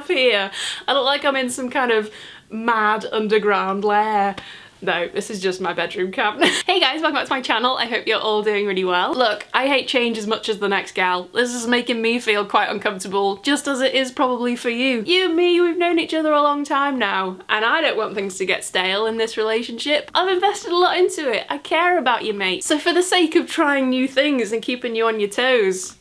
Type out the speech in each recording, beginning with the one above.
here. I look like I'm in some kind of mad underground lair. No, this is just my bedroom cabinet. Hey guys, welcome back to my channel. I hope you're all doing really well. Look, I hate change as much as the next gal. This is making me feel quite uncomfortable, just as it is probably for you. You and me, we've known each other a long time now, and I don't want things to get stale in this relationship. I've invested a lot into it. I care about you, mate. So for the sake of trying new things and keeping you on your toes,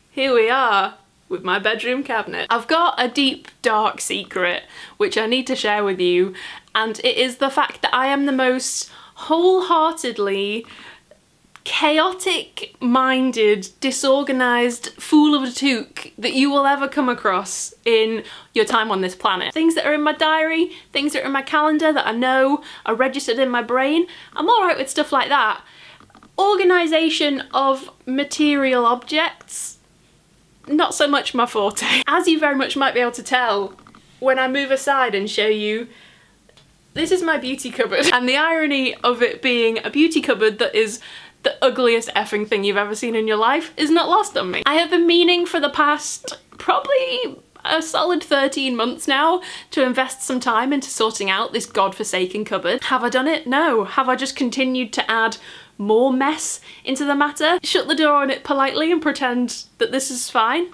here we are with my bedroom cabinet. I've got a deep, dark secret which I need to share with you, and it is the fact that I am the most wholeheartedly chaotic-minded, disorganised fool of a toque that you will ever come across in your time on this planet. Things that are in my diary, things that are in my calendar that I know are registered in my brain, I'm alright with stuff like that. Organisation of material objects, not so much my forte. As you very much might be able to tell when I move aside and show you, this is my beauty cupboard. And the irony of it being a beauty cupboard that is the ugliest effing thing you've ever seen in your life is not lost on me. I have been meaning for the past probably a solid 13 months now to invest some time into sorting out this godforsaken cupboard. Have I done it? No. Have I just continued to add more mess into the matter? Shut the door on it politely and pretend that this is fine?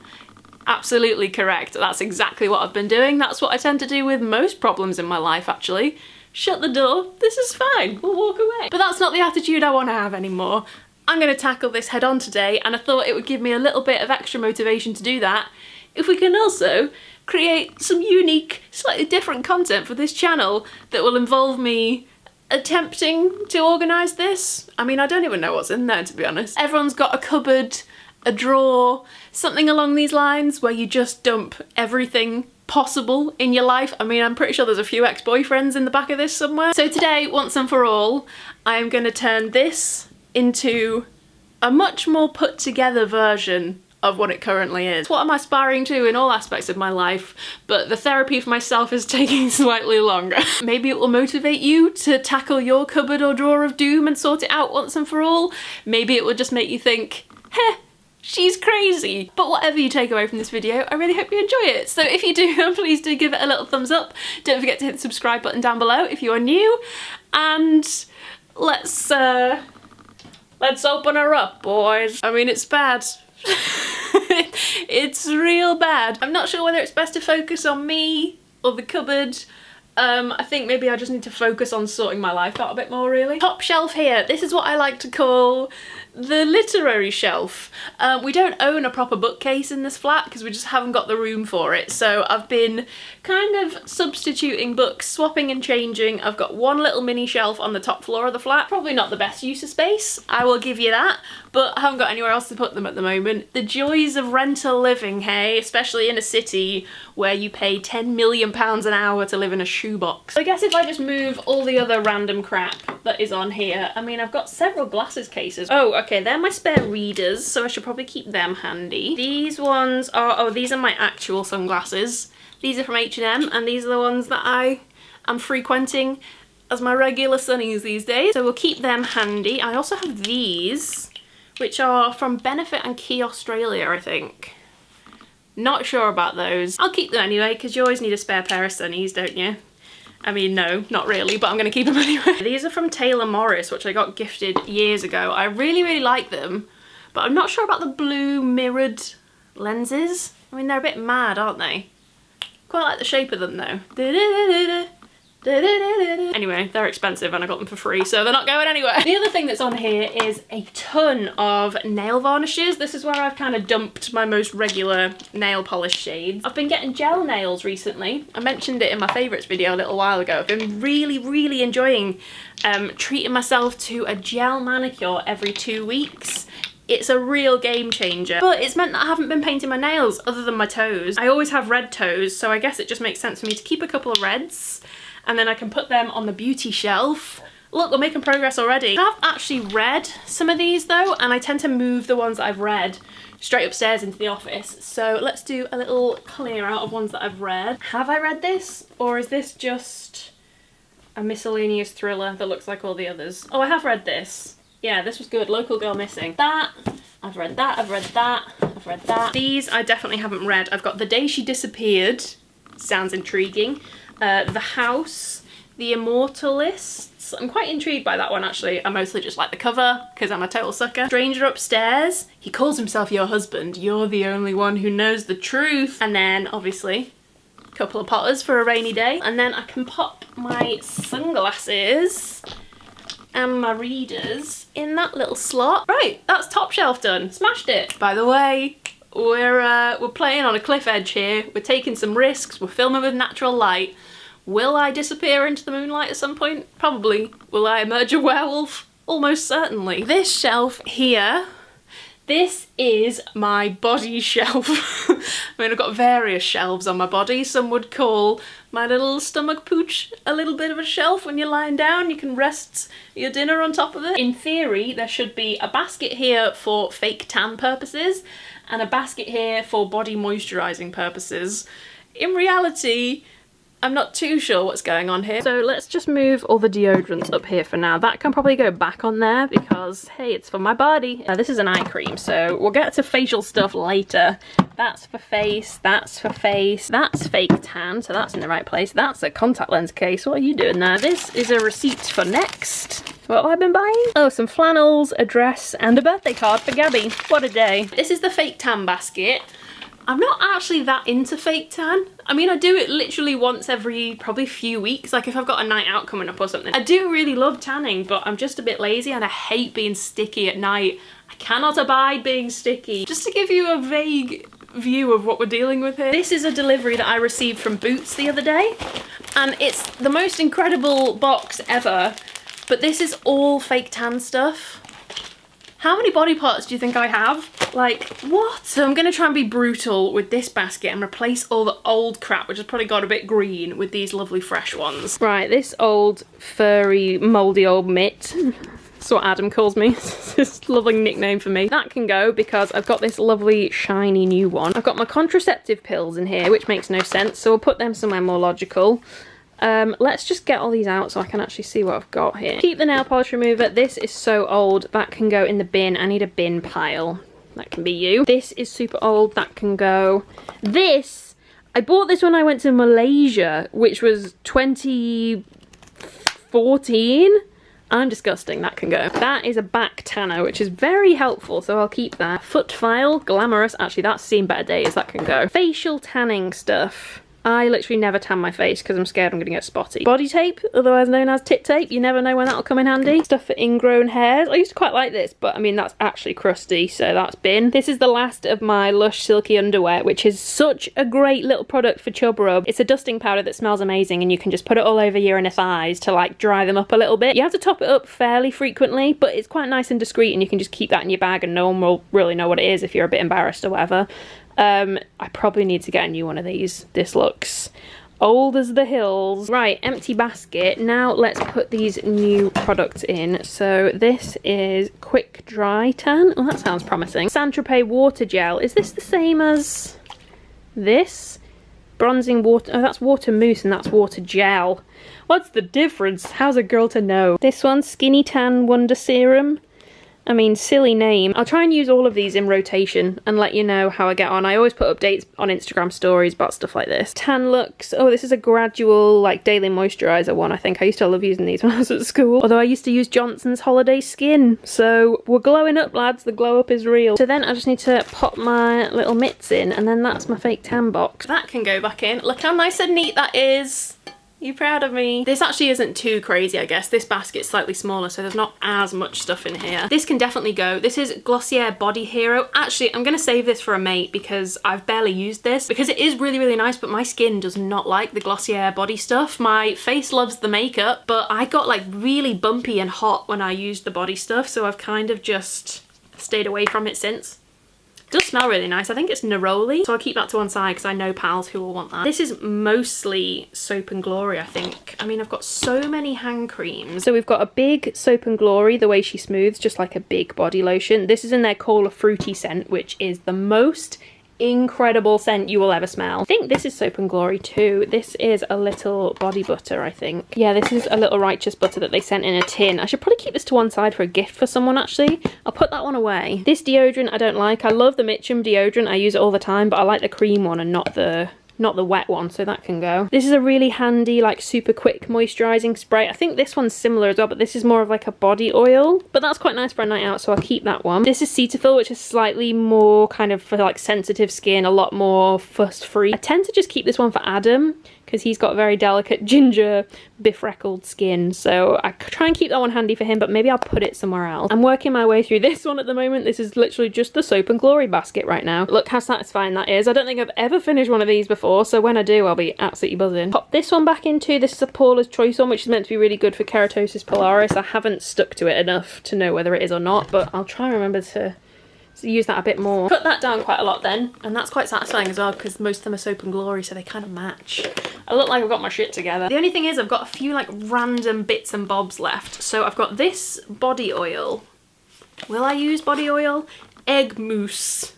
Absolutely correct. That's exactly what I've been doing. That's what I tend to do with most problems in my life, actually. Shut the door, this is fine, we'll walk away. But that's not the attitude I want to have anymore. I'm going to tackle this head on today, and I thought it would give me a little bit of extra motivation to do that if we can also create some unique, slightly different content for this channel that will involve me attempting to organise this. I mean, I don't even know what's in there, to be honest. Everyone's got a cupboard, a drawer, something along these lines where you just dump everything possible in your life. I mean, I'm pretty sure there's a few ex-boyfriends in the back of this somewhere. So today, once and for all, I am going to turn this into a much more put together version of what it currently is. It's what I'm aspiring to in all aspects of my life, but the therapy for myself is taking slightly longer. Maybe it will motivate you to tackle your cupboard or drawer of doom and sort it out once and for all. Maybe it will just make you think, heh, she's crazy. But whatever you take away from this video, I really hope you enjoy it. So if you do, please do give it a little thumbs up. Don't forget to hit the subscribe button down below if you are new. And let's open her up, boys. I mean, it's bad. It's real bad. I'm not sure whether it's best to focus on me or the cupboard. I think maybe I just need to focus on sorting my life out a bit more, really. Top shelf here. This is what I like to call the literary shelf. We don't own a proper bookcase in this flat because we just haven't got the room for it. So I've been kind of substituting books, swapping and changing. I've got one little mini shelf on the top floor of the flat. Probably not the best use of space, I will give you that, but I haven't got anywhere else to put them at the moment. The joys of rental living, hey? Especially in a city where you pay £10 million an hour to live in a shoebox. So I guess if I just move all the other random crap that is on here, I mean, I've got several glasses cases. Oh, okay, they're my spare readers, so I should probably keep them handy. These ones are, oh, these are my actual sunglasses. These are from H&M, and these are the ones that I am frequenting as my regular sunnies these days. So we'll keep them handy. I also have these, which are from Benefit and Key Australia, I think. Not sure about those. I'll keep them anyway, because you always need a spare pair of sunnies, don't you? I mean, no, not really, but I'm going to keep them anyway. These are from Taylor Morris, which I got gifted years ago. I really, really like them, but I'm not sure about the blue mirrored lenses. I mean, they're a bit mad, aren't they? Quite like the shape of them, though. Anyway, they're expensive and I got them for free, so they're not going anywhere. The other thing that's on here is a ton of nail varnishes. This is where I've kind of dumped my most regular nail polish shades. I've been getting gel nails recently. I mentioned it in my favourites video a little while ago. I've been really, really enjoying treating myself to a gel manicure every 2 weeks. It's a real game changer, but it's meant that I haven't been painting my nails other than my toes. I always have red toes, so I guess it just makes sense for me to keep a couple of reds, and then I can put them on the beauty shelf. Look, we're making progress already. I've actually read some of these though, and I tend to move the ones that I've read straight upstairs into the office. So let's do a little clear out of ones that I've read. Have I read this, or is this just a miscellaneous thriller that looks like all the others? Oh, I have read this. Yeah, this was good. Local Girl Missing. That, I've read that, I've read that, I've read that. These I definitely haven't read. I've got The Day She Disappeared, Sounds intriguing. The House, The Immortalists. I'm quite intrigued by that one actually. I mostly just like the cover because I'm a total sucker. Stranger Upstairs. He calls himself your husband. You're the only one who knows the truth. And then obviously a couple of Potters for a rainy day. And then I can pop my sunglasses and my readers in that little slot. Right, that's top shelf done. Smashed it. By the way, we're playing on a cliff edge here. We're taking some risks. We're filming with natural light. Will I disappear into the moonlight at some point? Probably. Will I emerge a werewolf? Almost certainly. This shelf here, this is my body shelf. I mean, I've got various shelves on my body. Some would call my little stomach pooch a little bit of a shelf. When you're lying down, you can rest your dinner on top of it. In theory, there should be a basket here for fake tan purposes and a basket here for body moisturizing purposes. In reality, I'm not too sure what's going on here. So let's just move all the deodorants up here for now. That can probably go back on there because, hey, it's for my body. This is an eye cream, so we'll get to facial stuff later. That's for face, that's for face, that's fake tan, so that's in the right place. That's a contact lens case. What are you doing there? This is a receipt for Next. What have I been buying? Oh, some flannels, a dress, and a birthday card for Gabby. What a day. This is the fake tan basket. I'm not actually that into fake tan. I mean, I do it literally once every probably few weeks, like if I've got a night out coming up or something. I do really love tanning, but I'm just a bit lazy and I hate being sticky at night. I cannot abide being sticky. Just to give you a vague view of what we're dealing with here. This is a delivery that I received from Boots the other day, and it's the most incredible box ever, but this is all fake tan stuff. How many body parts do you think I have? Like, what? So I'm gonna try and be brutal with this basket and replace all the old crap, which has probably got a bit green, with these lovely fresh ones. Right, this old, furry, mouldy old mitt. That's what Adam calls me. It's this lovely nickname for me. That can go because I've got this lovely, shiny new one. I've got my contraceptive pills in here, which makes no sense, so we'll put them somewhere more logical. Let's just get all these out so I can actually see what I've got here. Keep the nail polish remover. This is so old. That can go in the bin. I need a bin pile. That can be you. This is super old. That can go. This, I bought this when I went to Malaysia, which was 2014. I'm disgusting. That can go. That is a back tanner, which is very helpful, so I'll keep that. Foot file, glamorous. Actually, that's seen better days. That can go. Facial tanning stuff. I literally never tan my face because I'm scared I'm going to get spotty. Body tape, otherwise known as tit tape. You never know when that'll come in handy. Stuff for ingrown hairs. I used to quite like this, but I mean, that's actually crusty, so that's bin. This is the last of my Lush Silky Underwear, which is such a great little product for chub rub. It's a dusting powder that smells amazing, and you can just put it all over your inner thighs to like dry them up a little bit. You have to top it up fairly frequently, but it's quite nice and discreet, and you can just keep that in your bag and no one will really know what it is if you're a bit embarrassed or whatever. I probably need to get a new one of these. This looks old as the hills. Right, empty basket. Now let's put these new products in. So this is Quick Dry Tan. Oh, that sounds promising. Saint-Tropez Water Gel. Is this the same as this? Bronzing water. Oh, that's water mousse and that's water gel. What's the difference? How's a girl to know? This one, Skinny Tan Wonder Serum. I mean, silly name. I'll try and use all of these in rotation and let you know how I get on. I always put updates on Instagram stories about stuff like this. Tan Lux. Oh, this is a gradual, like, daily moisturiser one, I think. I used to love using these when I was at school. Although I used to use Johnson's Holiday Skin. So we're glowing up, lads. The glow up is real. So then I just need to pop my little mitts in, and then that's my fake tan box. That can go back in. Look how nice and neat that is. You proud of me? This actually isn't too crazy, I guess. This basket's slightly smaller, so there's not as much stuff in here. This can definitely go. This is Glossier Body Hero. Actually, I'm gonna save this for a mate because I've barely used this, because it is really, really nice, but my skin does not like the Glossier body stuff. My face loves the makeup, but I got like really bumpy and hot when I used the body stuff, so I've kind of just stayed away from it since. It does smell really nice. I think it's neroli, so I'll keep that to one side because I know pals who will want that. This is mostly Soap and Glory, I think. I mean, I've got so many hand creams. So we've got a big Soap and Glory, the way she smooths, just like a big body lotion. This is in their Cola Fruity scent, which is the most incredible scent you will ever smell. I think this is Soap and Glory too. This is a little body butter, I think. Yeah, this is a little Righteous butter that they sent in a tin. I should probably keep this to one side for a gift for someone, actually. I'll put that one away. This deodorant I don't like. I love the Mitchum deodorant. I use it all the time, but I like the cream one and not the not the wet one, so that can go. This is a really handy, like, super quick moisturising spray. I think this one's similar as well, but this is more of like a body oil, but that's quite nice for a night out, so I'll keep that one. This is Cetaphil, which is slightly more kind of for like sensitive skin, a lot more fuss free. I tend to just keep this one for Adam because he's got very delicate ginger befreckled skin, so I try and keep that one handy for him, but maybe I'll put it somewhere else. I'm working my way through this one at the moment. This is literally just the Soap and Glory basket right now. Look how satisfying that is. I don't think I've ever finished one of these before, so when I do, I'll be absolutely buzzing. Pop this one back into. This is a Paula's Choice one, which is meant to be really good for keratosis pilaris. I haven't stuck to it enough to know whether it is or not, but I'll try and remember to use that a bit more. Put that down quite a lot then, and that's quite satisfying as well because most of them are Soap and Glory, so they kind of match. I look like I've got my shit together. The only thing is I've got a few like random bits and bobs left. So I've got this body oil. Will I use body oil? Egg mousse.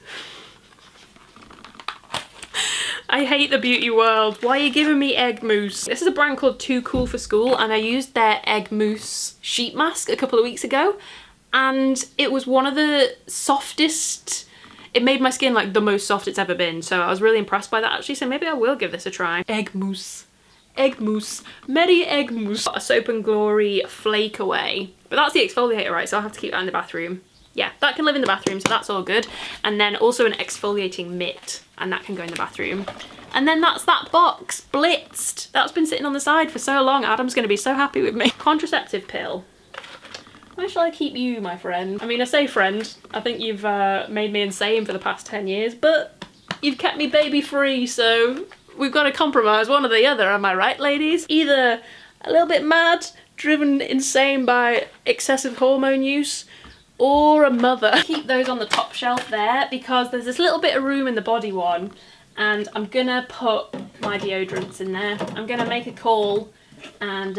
I hate the beauty world. Why are you giving me egg mousse? This is a brand called Too Cool for School, and I used their egg mousse sheet mask a couple of weeks ago, and it was one of the softest. It made my skin like the most soft it's ever been, so I was really impressed by that actually, so maybe I will give this a try. Egg mousse. Egg mousse. Merry egg mousse. A Soap and Glory Flake Away. But that's the exfoliator, right? So I'll have to keep that in the bathroom. Yeah, that can live in the bathroom, so that's all good. And then also an exfoliating mitt, and that can go in the bathroom. And then that's that box, blitzed. That's been sitting on the side for so long. Adam's gonna be so happy with me. Contraceptive pill. Where shall I keep you, my friend? I mean, I say friend. I think you've made me insane for the past 10 years, but you've kept me baby free, so we've got to compromise one or the other, am I right, ladies? Either a little bit mad, driven insane by excessive hormone use, or a mother. Keep those on the top shelf there because there's this little bit of room in the body one, and I'm gonna put my deodorants in there. I'm gonna make a call and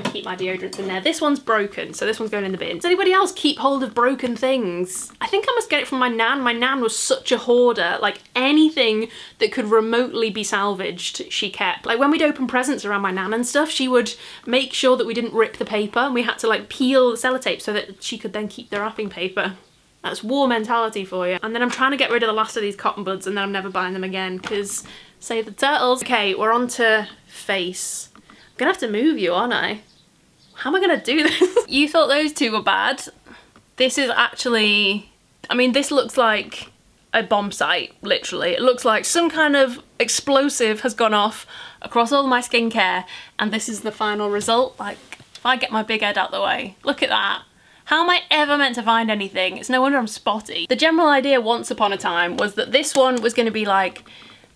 keep my deodorants in there. This one's broken, so this one's going in the bin. Does anybody else keep hold of broken things? I think I must get it from my nan. My nan was such a hoarder. Like anything that could remotely be salvaged, she kept. Like when we'd open presents around my nan and stuff, she would make sure that we didn't rip the paper, and we had to like peel the sellotape so that she could then keep the wrapping paper. That's war mentality for you. And then I'm trying to get rid of the last of these cotton buds, and then I'm never buying them again because save the turtles. Okay, we're on to face. I'm gonna have to move you, aren't I? How am I gonna do this? You thought those two were bad. This is actually, I mean, this looks like a bomb site, literally. It looks like some kind of explosive has gone off across all my skincare, and this is the final result. Like, if I get my big head out the way, look at that. How am I ever meant to find anything? It's no wonder I'm spotty. The general idea once upon a time was that this one was gonna be like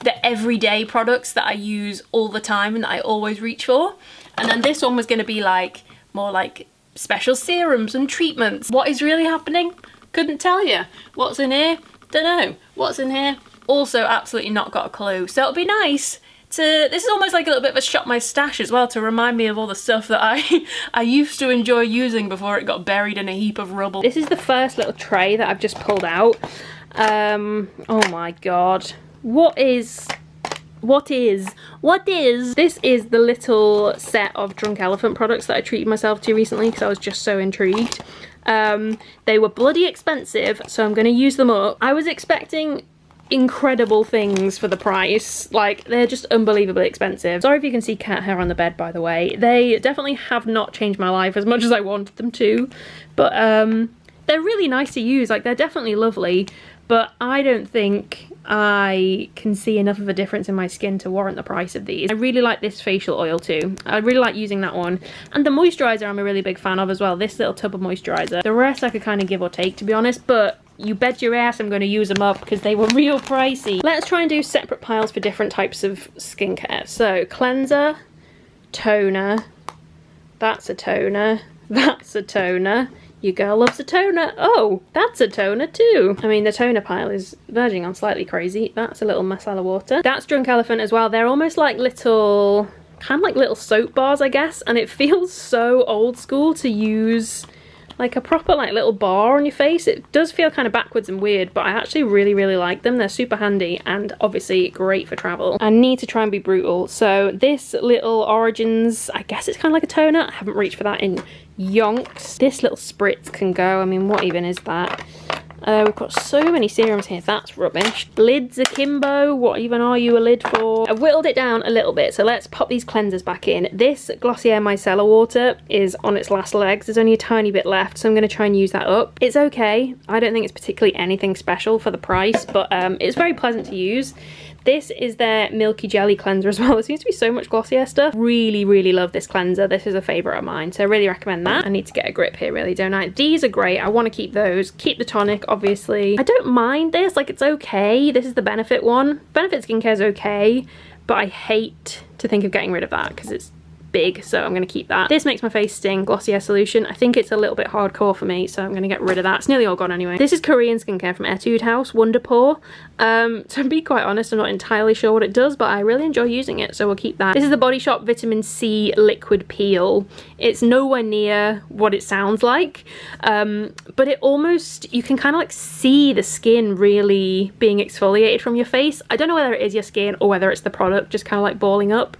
the everyday products that I use all the time and that I always reach for. And then this one was gonna be like, more like special serums and treatments. What is really happening? Couldn't tell you. What's in here? Don't know. What's in here? Also absolutely not got a clue. So it'll be nice to, this is almost like a little bit of a shop my stash as well, to remind me of all the stuff that I used to enjoy using before it got buried in a heap of rubble. This is the first little tray that I've just pulled out. Oh my god. What is? This is the little set of Drunk Elephant products that I treated myself to recently because I was just so intrigued. They were bloody expensive, so I'm going to use them up. I was expecting incredible things for the price. Like, they're just unbelievably expensive. Sorry if you can see cat hair on the bed, by the way. They definitely have not changed my life as much as I wanted them to, but they're really nice to use. Like, they're definitely lovely, but I don't think I can see enough of a difference in my skin to warrant the price of these. I really like this facial oil too. I really like using that one. And the moisturiser I'm a really big fan of as well. This little tub of moisturiser. The rest I could kind of give or take, to be honest, but you bet your ass I'm going to use them up because they were real pricey. Let's try and do separate piles for different types of skincare. So cleanser, toner, that's a toner, that's a toner. Your girl loves a toner. Oh, that's a toner too. I mean, the toner pile is verging on slightly crazy. That's a little masala water. That's Drunk Elephant as well. They're almost like little, kind of like little soap bars, I guess. And it feels so old school to use like a proper like little bar on your face. It does feel kind of backwards and weird, but I actually really, really like them. They're super handy and obviously great for travel. I need to try and be brutal. So this little Origins, I guess it's kind of like a toner. I haven't reached for that in yonks. This little spritz can go. I mean, what even is that? We've got so many serums here, that's rubbish. Lids akimbo, what even are you a lid for? I've whittled it down a little bit, so let's pop these cleansers back in. This Glossier Micellar water is on its last legs. There's only a tiny bit left, so I'm going to try and use that up. It's okay. I don't think it's particularly anything special for the price, but it's very pleasant to use. This is their Milky Jelly cleanser as well. There seems to be so much Glossier stuff. Really, really love this cleanser. This is a favourite of mine, so I really recommend that. I need to get a grip here, really, don't I? These are great. I want to keep those. Keep the tonic, obviously. I don't mind this. Like, it's okay. This is the Benefit one. Benefit Skincare is okay, but I hate to think of getting rid of that because it's big, so I'm going to keep that. This makes my face sting, Glossier Solution. I think it's a little bit hardcore for me, so I'm going to get rid of that. It's nearly all gone anyway. This is Korean skincare from Etude House, Wonder Pore. To be quite honest, I'm not entirely sure what it does, but I really enjoy using it, so we'll keep that. This is the Body Shop Vitamin C Liquid Peel. It's nowhere near what it sounds like, but it almost, you can kind of like see the skin really being exfoliated from your face. I don't know whether it is your skin or whether it's the product just kind of like balling up.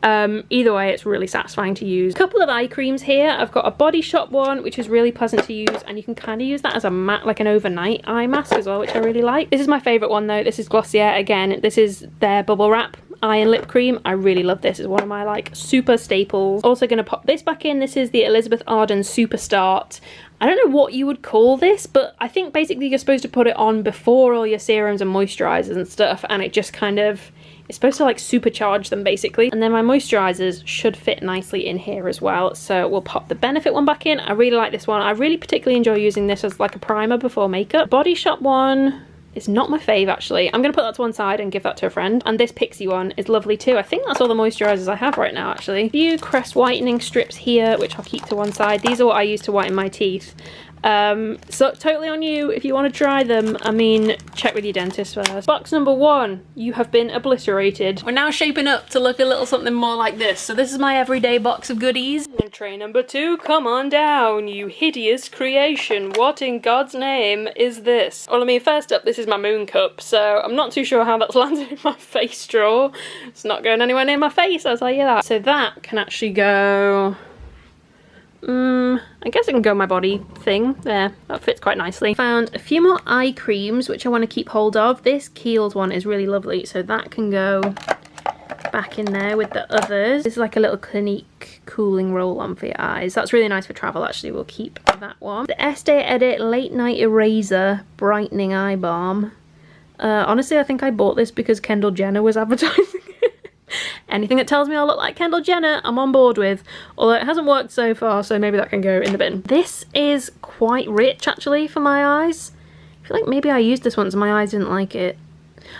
Either way, it's really satisfying to use. A couple of eye creams here. I've got a Body Shop one, which is really pleasant to use, and you can kind of use that as a matte, like an overnight eye mask as well, which I really like. This is my favourite one though. This is Glossier again. This is their Bubble Wrap eye and lip cream. I really love this. It's one of my like super staples. Also going to pop this back in. This is the Elizabeth Arden Super Start. I don't know what you would call this, but I think basically you're supposed to put it on before all your serums and moisturisers and stuff, and it just kind of, it's supposed to like supercharge them basically. And then my moisturisers should fit nicely in here as well, so we'll pop the Benefit one back in. I really like this one. I really particularly enjoy using this as like a primer before makeup. Body Shop one is not my fave actually. I'm going to put that to one side and give that to a friend. And this Pixie one is lovely too. I think that's all the moisturisers I have right now actually. A few Crest whitening strips here, which I'll keep to one side. These are what I use to whiten my teeth. So totally on you if you want to try them. I mean, check with your dentist first. Box number 1, you have been obliterated. We're now shaping up to look a little something more like this. So this is my everyday box of goodies. And tray number 2, come on down, you hideous creation. What in God's name is this? Well, I mean, first up, this is my moon cup, so I'm not too sure how that's landed in my face straw. It's not going anywhere near my face, I'll tell you that. So that can actually go, I guess it can go my body thing. There, that fits quite nicely. Found a few more eye creams which I want to keep hold of. This Kiehl's one is really lovely, so that can go back in there with the others. This is like a little Clinique cooling roll-on for your eyes. That's really nice for travel actually. We'll keep that one. The Estee Edit Late Night Eraser Brightening Eye Balm. Honestly, I think I bought this because Kendall Jenner was advertising it. Anything that tells me I'll look like Kendall Jenner, I'm on board with. Although it hasn't worked so far, so maybe that can go in the bin. This is quite rich, actually, for my eyes. I feel like maybe I used this once and my eyes didn't like it.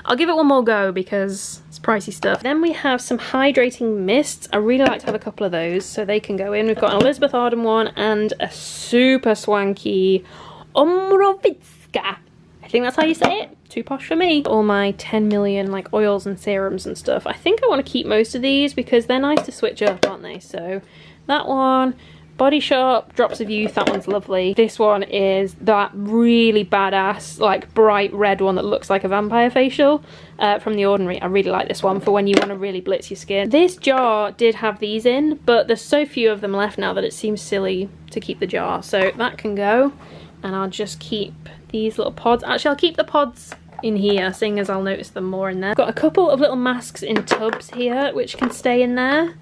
I'll give it one more go because it's pricey stuff. Then we have some hydrating mists. I really like to have a couple of those, so they can go in. We've got an Elizabeth Arden one and a super swanky Omrovitska. I think that's how you say it. Too posh for me. All my 10 million like oils and serums and stuff. I think I want to keep most of these because they're nice to switch up, aren't they? So that one, Body Shop, Drops of Youth, that one's lovely. This one is that really badass, like bright red one that looks like a vampire facial from The Ordinary. I really like this one for when you want to really blitz your skin. This jar did have these in, but there's so few of them left now that it seems silly to keep the jar. So that can go, and I'll just keep these little pods. Actually, I'll keep the pods in here, seeing as I'll notice them more in there. Got a couple of little masks in tubs here, which can stay in there.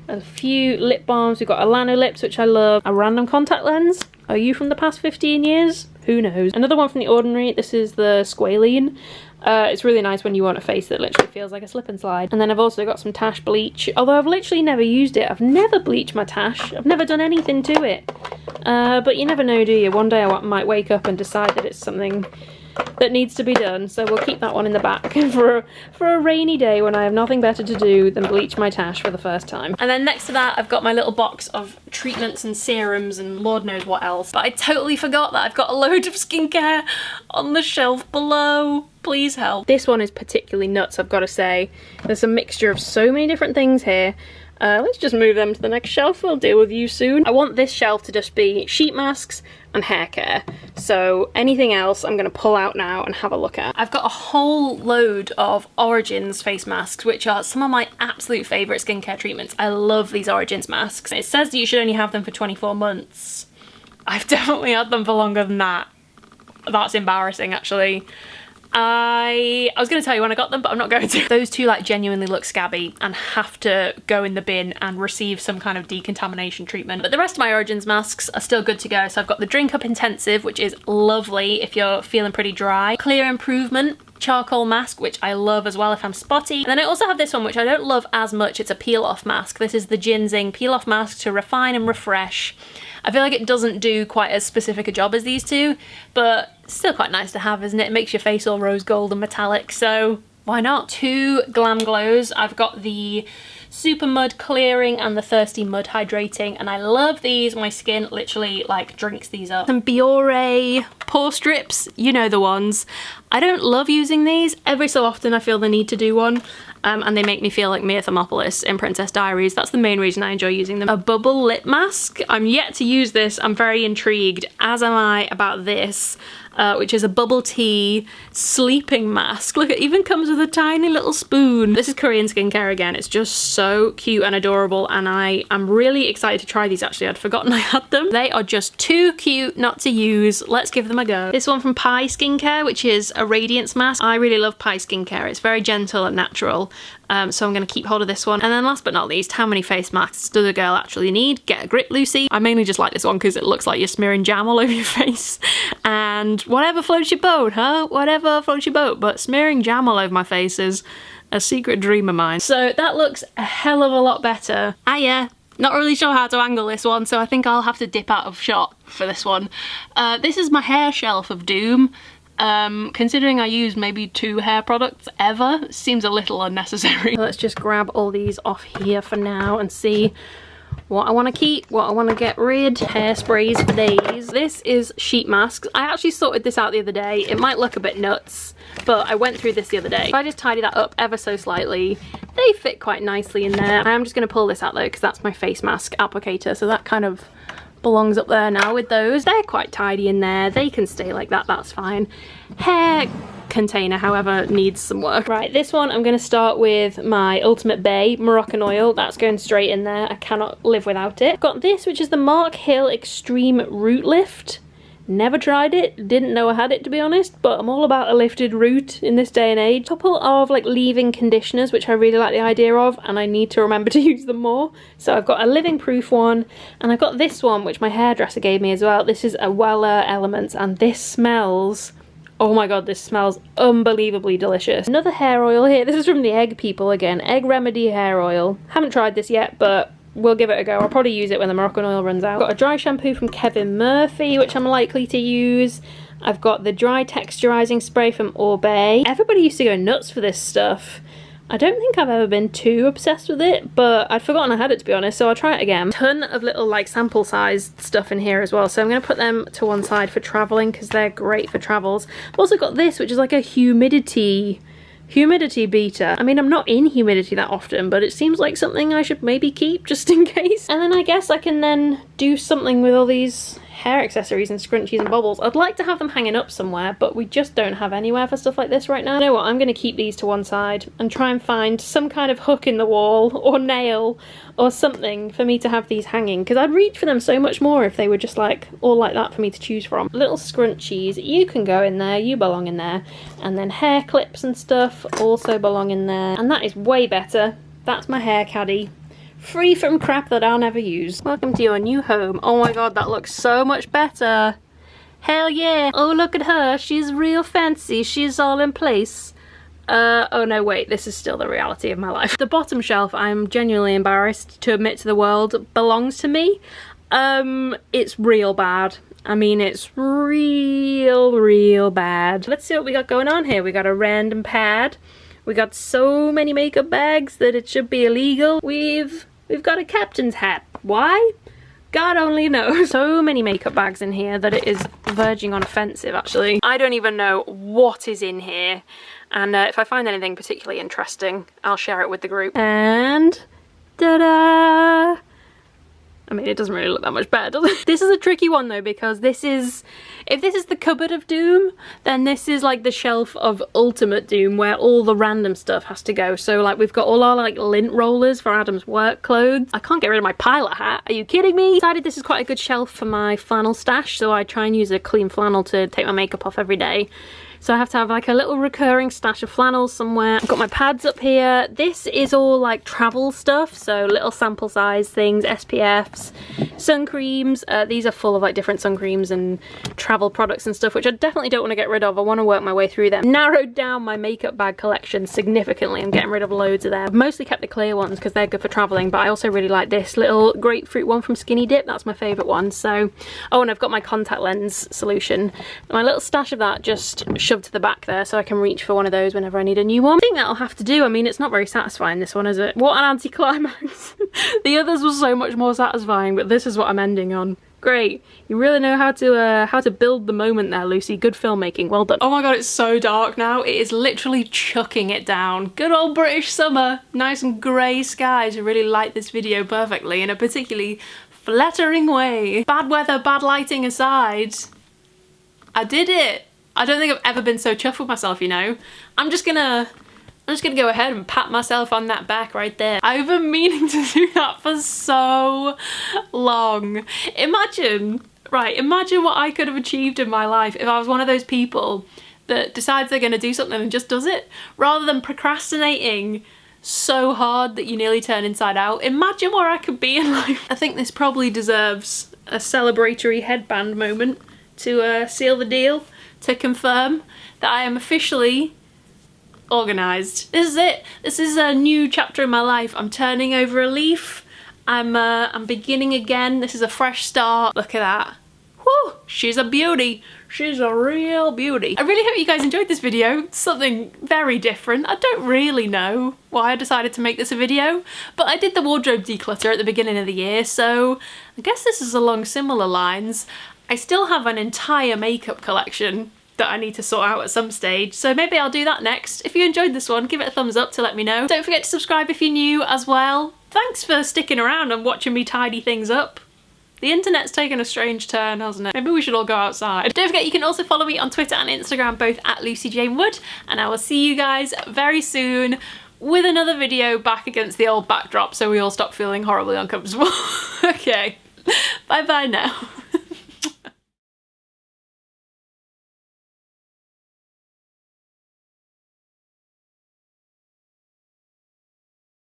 A few lip balms. We've got Alano Lips, which I love. A random contact lens. Are you from the past 15 years? Who knows? Another one from The Ordinary. This is the Squalene. It's really nice when you want a face that literally feels like a slip and slide. And then I've also got some Tash bleach, although I've literally never used it. I've never bleached my Tash. I've never done anything to it. But you never know, do you? One day I might wake up and decide that it's something that needs to be done, so we'll keep that one in the back for a rainy day when I have nothing better to do than bleach my Tash for the first time. And then next to that I've got my little box of treatments and serums and Lord knows what else. But I totally forgot that I've got a load of skincare on the shelf below. Please help. This one is particularly nuts, I've got to say. There's a mixture of so many different things here. Let's just move them to the next shelf. We'll deal with you soon. I want this shelf to just be sheet masks and hair care. So anything else I'm going to pull out now and have a look at. I've got a whole load of Origins face masks, which are some of my absolute favourite skincare treatments. I love these Origins masks. It says that you should only have them for 24 months. I've definitely had them for longer than that. That's embarrassing, actually. I was going to tell you when I got them, but I'm not going to. Those two like genuinely look scabby and have to go in the bin and receive some kind of decontamination treatment. But the rest of my Origins masks are still good to go. So I've got the Drink Up Intensive, which is lovely if you're feeling pretty dry. Clear Improvement charcoal mask, which I love as well if I'm spotty. And then I also have this one, which I don't love as much. It's a peel off mask. This is the Ginseng peel off mask to refine and refresh. I feel like it doesn't do quite as specific a job as these two, but still quite nice to have, isn't it? It makes your face all rose gold and metallic, so why not? Two Glam Glows. I've got the Super Mud Clearing and the Thirsty Mud Hydrating, and I love these. My skin literally like drinks these up. Some Biore pore strips, you know the ones. I don't love using these. Every so often I feel the need to do one. And they make me feel like Mia Thermopolis in Princess Diaries. That's the main reason I enjoy using them. A bubble lip mask. I'm yet to use this. I'm very intrigued, as am I about this, which is a bubble tea sleeping mask. Look, it even comes with a tiny little spoon. This is Korean skincare again. It's just so cute and adorable, and I'm really excited to try these actually. I'd forgotten I had them. They are just too cute not to use. Let's give them a go. This one from Pi Skincare, which is a radiance mask. I really love Pi Skincare. It's very gentle and natural. So I'm going to keep hold of this one. And then last but not least, how many face masks does a girl actually need? Get a grip, Lucy. I mainly just like this one because it looks like you're smearing jam all over your face. And whatever floats your boat, huh? Whatever floats your boat. But smearing jam all over my face is a secret dream of mine. So that looks a hell of a lot better. Yeah. Not really sure how to angle this one, so I think I'll have to dip out of shot for this one. This is my hair shelf of doom. Considering I use maybe 2 hair products ever, seems a little unnecessary. Let's just grab all these off here for now and see what I want to keep, what I want to get rid. Hairsprays for days. This is sheet masks. I actually sorted this out the other day. It might look a bit nuts, but I went through this the other day. If I just tidy that up ever so slightly, they fit quite nicely in there. I am just going to pull this out though, because that's my face mask applicator, so that kind of belongs up there now with those. They're quite tidy in there. They can stay like that, that's fine. Hair container, however, needs some work. Right, this one I'm going to start with my Ultimate Bay Moroccan oil. That's going straight in there. I cannot live without it. Got this, which is the Mark Hill Extreme Root Lift. Never tried it, didn't know I had it to be honest, but I'm all about a lifted root in this day and age. Couple of like leave-in conditioners, which I really like the idea of, and I need to remember to use them more. So I've got a living proof one, and I've got this one, which my hairdresser gave me as well. This is a Weller Elements, and this smells, oh my god, this smells unbelievably delicious. Another hair oil here. This is from the Egg people again. Egg Remedy hair oil. Haven't tried this yet, but we'll give it a go. I'll probably use it when the Moroccan oil runs out. I've got a dry shampoo from Kevin Murphy, which I'm likely to use. I've got the dry texturizing spray from Orbay. Everybody used to go nuts for this stuff. I don't think I've ever been too obsessed with it, but I'd forgotten I had it to be honest, so I'll try it again. Ton of little like sample sized stuff in here as well, so I'm going to put them to one side for traveling because they're great for travels. I've also got this, which is like a humidity beater. I mean, I'm not in humidity that often, but it seems like something I should maybe keep just in case. And then I guess I can then do something with all these hair accessories and scrunchies and bobbles. I'd like to have them hanging up somewhere, but we just don't have anywhere for stuff like this right now. You know what, I'm going to keep these to one side and try and find some kind of hook in the wall or nail or something for me to have these hanging, because I'd reach for them so much more if they were just like all like that for me to choose from. Little scrunchies, you can go in there, you belong in there, and then hair clips and stuff also belong in there, and that is way better. That's my hair caddy. Free from crap that I'll never use. Welcome to your new home. Oh my god, that looks so much better. Hell yeah. Oh, look at her. She's real fancy. She's all in place. Oh no, wait, this is still the reality of my life. The bottom shelf, I'm genuinely embarrassed to admit to the world, belongs to me. It's real bad. I mean, it's real bad. Let's see what we got going on here. We got a random pad. We got so many makeup bags that it should be illegal. We've got a captain's hat. Why? God only knows. So many makeup bags in here that it is verging on offensive, actually. I don't even know what is in here. And if I find anything particularly interesting, I'll share it with the group. And ta-da! I mean, it doesn't really look that much better, does it? This is a tricky one though, because this is, if this is the cupboard of doom, then this is like the shelf of ultimate doom where all the random stuff has to go. So like we've got all our like lint rollers for Adam's work clothes. I can't get rid of my pilot hat. Are you kidding me? Decided this is quite a good shelf for my flannel stash, so I try and use a clean flannel to take my makeup off every day. So I have to have like a little recurring stash of flannels somewhere. I've got my pads up here. This is all like travel stuff, so little sample size things, SPFs, sun creams. These are full of like different sun creams and travel products and stuff, which I definitely don't want to get rid of. I want to work my way through them. Narrowed down my makeup bag collection significantly. I'm getting rid of loads of them. I've mostly kept the clear ones because they're good for traveling, but I also really like this little grapefruit one from Skinny Dip. That's my favorite one. So, oh, and I've got my contact lens solution. My little stash of that just shoved to the back there so I can reach for one of those whenever I need a new one. I think that'll have to do. I mean, it's not very satisfying, this one, is it? What an anticlimax. The others were so much more satisfying, but this is what I'm ending on. Great. You really know how to build the moment there, Lucy. Good filmmaking. Well done. Oh my god, it's so dark now. It is literally chucking it down. Good old British summer. Nice and grey skies really light this video perfectly in a particularly flattering way. Bad weather, bad lighting aside, I did it. I don't think I've ever been so chuffed with myself, you know. I'm just gonna go ahead and pat myself on that back right there. I've been meaning to do that for so long. Imagine what I could have achieved in my life if I was one of those people that decides they're gonna do something and just does it, rather than procrastinating so hard that you nearly turn inside out. Imagine where I could be in life. I think this probably deserves a celebratory headband moment to seal the deal, to confirm that I am officially organised. This is it. This is a new chapter in my life. I'm turning over a leaf. I'm beginning again. This is a fresh start. Look at that. Whew, she's a beauty. She's a real beauty. I really hope you guys enjoyed this video. Something very different. I don't really know why I decided to make this a video, but I did the wardrobe declutter at the beginning of the year, so I guess this is along similar lines. I still have an entire makeup collection that I need to sort out at some stage, so maybe I'll do that next. If you enjoyed this one, give it a thumbs up to let me know. Don't forget to subscribe if you're new as well. Thanks for sticking around and watching me tidy things up. The internet's taken a strange turn, hasn't it? Maybe we should all go outside. Don't forget you can also follow me on Twitter and Instagram, both at Lucy Jane Wood, and I will see you guys very soon with another video back against the old backdrop so we all stop feeling horribly uncomfortable. Okay, bye bye now.